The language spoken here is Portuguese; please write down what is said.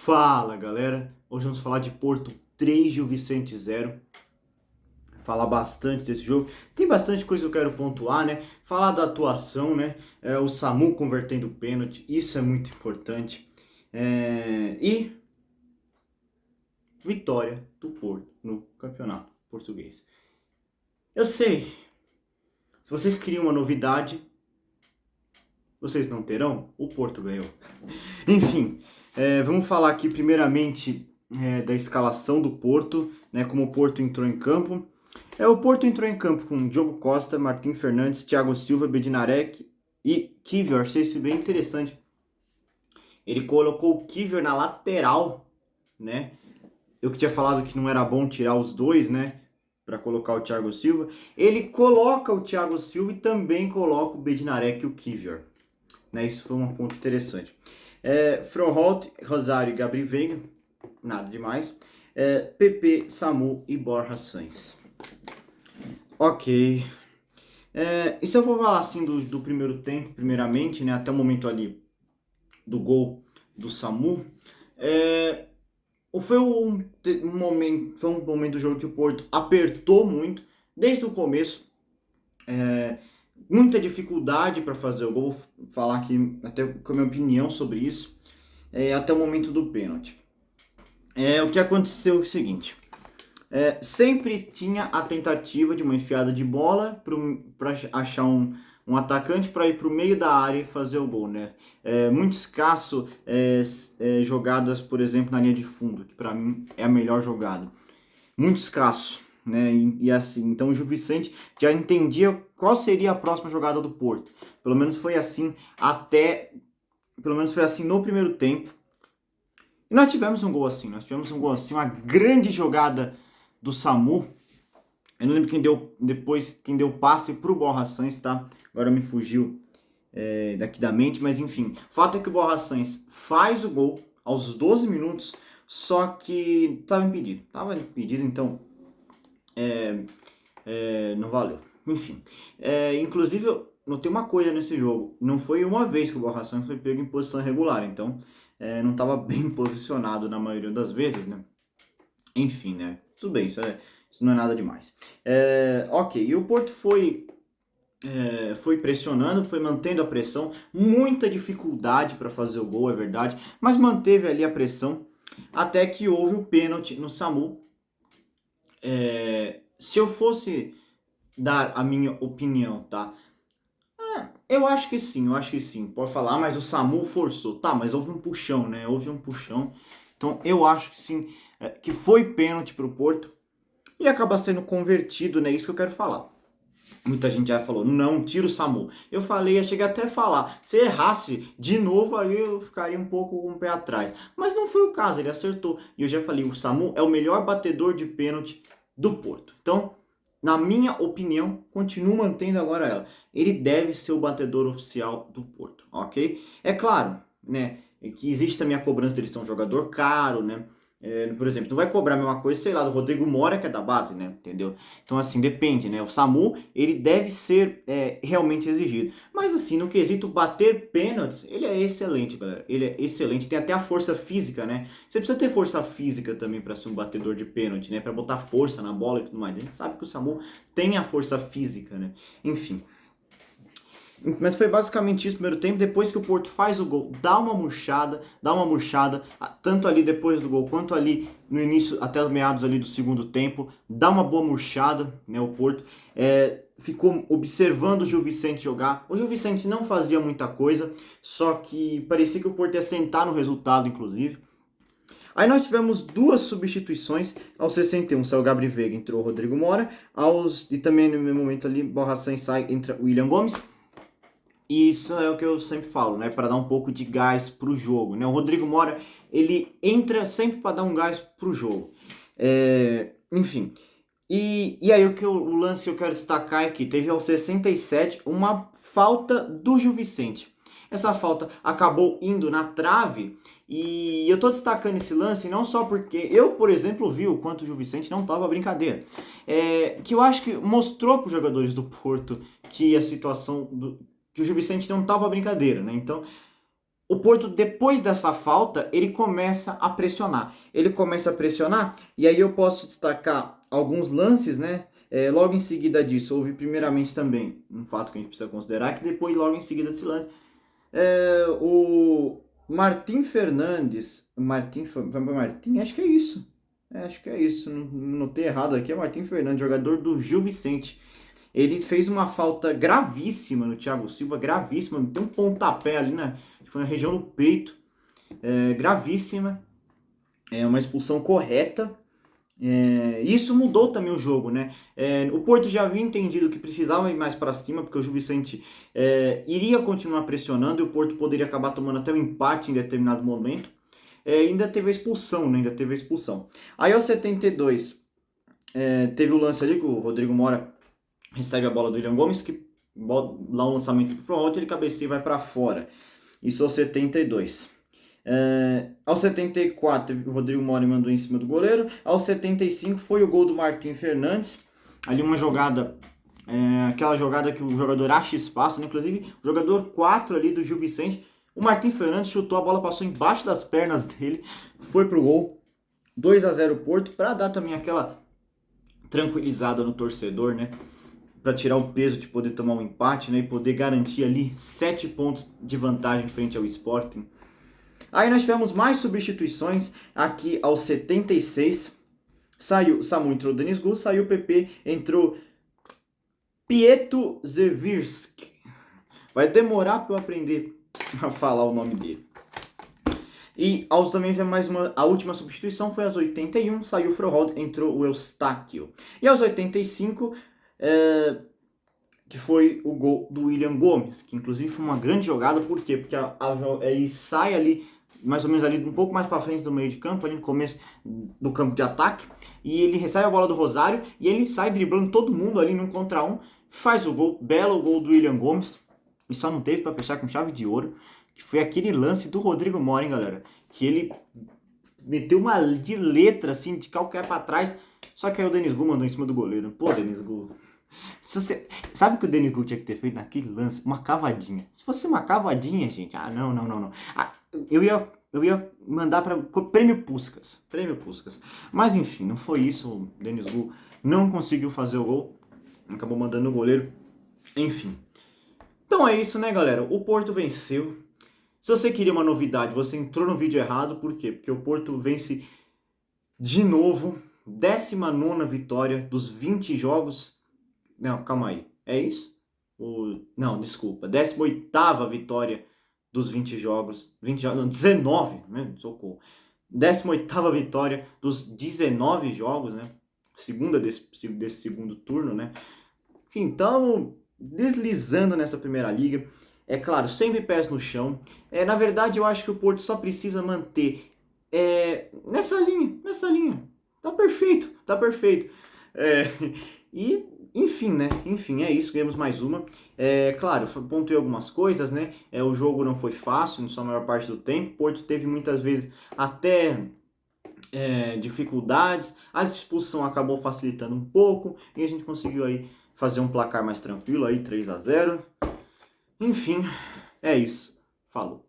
Fala galera, hoje vamos falar de Porto 3, Gil Vicente 0. Falar bastante desse jogo, tem bastante coisa que eu quero pontuar, né? Falar da atuação, né? O Samu convertendo pênalti, isso é muito importante. E vitória do Porto no campeonato português. Eu sei, se vocês queriam uma novidade, vocês não terão, o Porto ganhou. Enfim, vamos falar aqui primeiramente da escalação do Porto, né, como o Porto entrou em campo. O Porto entrou em campo com Diogo Costa, Martim Fernandes, Thiago Silva, Bednarek e Kiwior. Achei isso bem interessante. Ele colocou o Kiwior na lateral, né? Eu que tinha falado que não era bom tirar os dois, né? Para colocar o Thiago Silva. Ele coloca o Thiago Silva e também coloca o Bednarek e o Kiwior. Né? Isso foi um ponto interessante. Froholt, Rosário e Gabriel Veiga, nada demais. PP, Samu e Borja Sainz. Ok. E se eu for falar assim do primeiro tempo, primeiramente, né, até o momento ali do gol do Samu, foi um momento do jogo que o Porto apertou muito, desde o começo. Muita dificuldade para fazer o gol, vou falar aqui até com a minha opinião sobre isso, até o momento do pênalti. O que aconteceu é o seguinte, sempre tinha a tentativa de uma enfiada de bola para achar um atacante para ir para o meio da área e fazer o gol, né? Muito escasso jogadas, por exemplo, na linha de fundo, que para mim é a melhor jogada. Muito escasso, né? E assim, então o Gil Vicente já entendia qual seria a próxima jogada do Porto. Pelo menos foi assim no primeiro tempo. E nós tivemos um gol assim, uma grande jogada do Samu. Eu não lembro quem deu passe pro Borja Sainz, tá? Agora me fugiu daqui da mente, mas enfim. O fato é que o Borja Sainz faz o gol aos 12 minutos, só que estava impedido, então não valeu. Enfim, inclusive eu notei uma coisa nesse jogo, não foi uma vez que o Borja Sainz foi pego em posição irregular, então não estava bem posicionado na maioria das vezes, né? Enfim, né? Tudo bem, isso não é nada demais. Ok, e o Porto foi pressionando, foi mantendo a pressão, muita dificuldade para fazer o gol, é verdade, mas manteve ali a pressão até que houve o pênalti no Samu. Se eu fosse dar a minha opinião, tá? Eu acho que sim, pode falar, mas o Samu forçou. Tá, mas houve um puxão, né? Houve um puxão. Então eu acho que sim, que foi pênalti pro Porto e acaba sendo convertido, né? Isso que eu quero falar. Muita gente já falou, não, tira o Samu. Eu cheguei até a falar, se errasse de novo, aí eu ficaria um pouco com o pé atrás. Mas não foi o caso, ele acertou. E eu já falei, o Samu é o melhor batedor de pênalti do Porto. Então, na minha opinião, continuo mantendo agora ela. Ele deve ser o batedor oficial do Porto, ok? É claro, né, que existe também a cobrança dele ser um jogador caro, né? Por exemplo, não vai cobrar a mesma coisa, sei lá, do Rodrigo Mora, que é da base, né? Entendeu? Então, assim, depende, né? O Samu, ele deve ser realmente exigido. Mas, assim, no quesito bater pênaltis, ele é excelente, galera. Ele é excelente. Tem até a força física, né? Você precisa ter força física também para ser um batedor de pênalti, né? Para botar força na bola e tudo mais. A gente sabe que o Samu tem a força física, né? Enfim. Mas foi basicamente isso no primeiro tempo. Depois que o Porto faz o gol, dá uma murchada, tanto ali depois do gol, quanto ali no início, até os meados ali do segundo tempo, dá uma boa murchada, né, o Porto. Ficou observando o Gil Vicente jogar. O Gil Vicente não fazia muita coisa, só que parecia que o Porto ia sentar no resultado, inclusive. Aí nós tivemos duas substituições. Aos 61 saiu o Gabriel Veiga, entrou o Rodrigo Mora. E também no mesmo momento ali, Borja Sainz sai, entra o William Gomes. E isso é o que eu sempre falo, né? Para dar um pouco de gás pro jogo, né? O Rodrigo Mora, ele entra sempre para dar um gás pro jogo. Enfim. E aí o lance que eu quero destacar é que teve aos 67 uma falta do Gil Vicente. Essa falta acabou indo na trave e eu tô destacando esse lance não só porque eu, por exemplo, vi o quanto o Gil Vicente não tava brincadeira. Que eu acho que mostrou para os jogadores do Porto que a situação que o Gil Vicente não tava brincadeira, né? Então, o Porto, depois dessa falta, ele começa a pressionar. Ele começa a pressionar, e aí eu posso destacar alguns lances, né? Logo em seguida disso, houve primeiramente também um fato que a gente precisa considerar, que depois, logo em seguida desse lance, o Martim Fernandes, Martim, acho que é isso. Acho que é isso, não notei errado aqui, é Martim Fernandes, jogador do Gil Vicente. Ele fez uma falta gravíssima no Thiago Silva, gravíssima, tem um pontapé ali na região do peito, gravíssima, uma expulsão correta. Isso mudou também o jogo, né? O Porto já havia entendido que precisava ir mais para cima, porque o Gil Vicente iria continuar pressionando e o Porto poderia acabar tomando até um empate em determinado momento. Ainda teve a expulsão, né? Aí aos 72, teve o lance ali que o Rodrigo Mora recebe a bola do William Gomes, que lá um lançamento pro alto, ele cabeceia e vai para fora. Isso aos 72. Aos 74, o Rodrigo Mora mandou em cima do goleiro. Aos 75 foi o gol do Martim Fernandes. Ali uma jogada, aquela jogada que o jogador acha espaço, né? Inclusive o jogador 4 ali do Gil Vicente, o Martim Fernandes chutou, a bola passou embaixo das pernas dele, foi pro gol. 2-0 Porto, para dar também aquela tranquilizada no torcedor, né? Para tirar o peso de poder tomar um empate, né, e poder garantir ali 7 pontos de vantagem frente ao Sporting. Aí nós tivemos mais substituições aqui aos 76. Saiu Samu, entrou o Denis Gu, saiu o PP, entrou Pieto Zevirski. Vai demorar para eu aprender a falar o nome dele. E também vem mais a última substituição foi aos 81, saiu o Froholt, entrou o Eustáquio. E aos 85, que foi o gol do William Gomes, que inclusive foi uma grande jogada. Por quê? Porque ele sai ali, mais ou menos ali um pouco mais para frente do meio de campo, ali no começo do campo de ataque, e ele recebe a bola do Rosário e ele sai driblando todo mundo ali num contra um, faz o gol, belo gol do William Gomes, e só não teve para fechar com chave de ouro, que foi aquele lance do Rodrigo Mora, hein, galera, que ele meteu uma de letra assim, de calcanhar para trás, só que aí o Denis Gu mandou em cima do goleiro. Pô, Denis Gu, sabe o que o Denis Gu tinha que ter feito naquele lance? Uma cavadinha. Se fosse uma cavadinha, gente, não. Eu ia mandar para Prêmio Puskás. Mas enfim, não foi isso. O Denis Gu não conseguiu fazer o gol. Acabou mandando o goleiro. Enfim. Então é isso, né, galera? O Porto venceu. Se você queria uma novidade, você entrou no vídeo errado. Por quê? Porque o Porto vence de novo. 19ª vitória dos 20 jogos. Não, calma aí. É isso? Não, desculpa. 18ª vitória dos 20 jogos. 19, né? Socorro. 18ª vitória dos 19 jogos, né? Segunda desse segundo turno, né? Então, deslizando nessa primeira liga. É claro, sempre pés no chão. Na verdade, eu acho que o Porto só precisa manter nessa linha. Tá perfeito. E, enfim, né? É isso, ganhamos mais uma. Claro, pontuei algumas coisas, né? O jogo não foi fácil, na sua maior parte do tempo. O Porto teve muitas vezes até dificuldades. A expulsão acabou facilitando um pouco. E a gente conseguiu aí fazer um placar mais tranquilo, aí 3-0. Enfim, é isso. Falou.